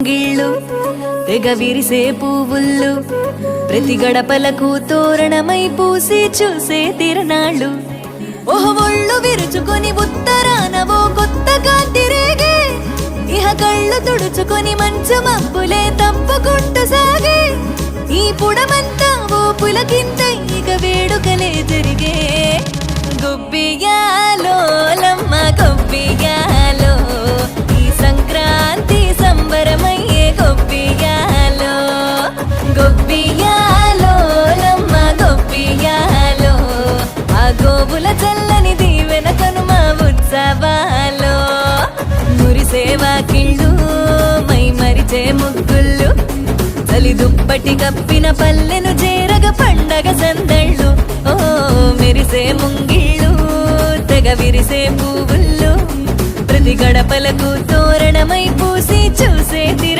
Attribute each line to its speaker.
Speaker 1: గిళ్ళు తెగ విరిసే పువ్వుళ్ళు ప్రతి గడపలకు తోరణమై పూసి చూసే తిరణాళ్ళు ఓహ ఒళ్ళు విరుచుకొని ఉత్తరాన ఓ కొత్త కాంతి రేగే ఇహ కళ్ళు తుడుచుకొని మంచు మబ్బులే తప్పుకుంటూ సాగే ఈ పుడమంతా ఓ పులకింత ఇక వేడుకలే జరిగే గొబ్బియాలో లమ్మ గొబ్బియాలో ఈ సంక్రాంతి సంబరమయ్యే గొబ్బియాలో గొబ్బియాలో లమ్మ గొబ్బియాలో ఆ గోవుల చల్లని దీవెన కనుమ ఉత్సవాలో మురిసే వాకిళ్ళు మై మరిచే ముగ్గుళ్ళు చలి దుప్పటి కప్పిన పల్లెను చేరగ పండగ సందళ్ళు ఓ మెరిసే ముంగిళ్ళు తెగ విరిసే పువ్వుళ్ళు ప్రతి గడపలకు తోరణమై పూసి చూసి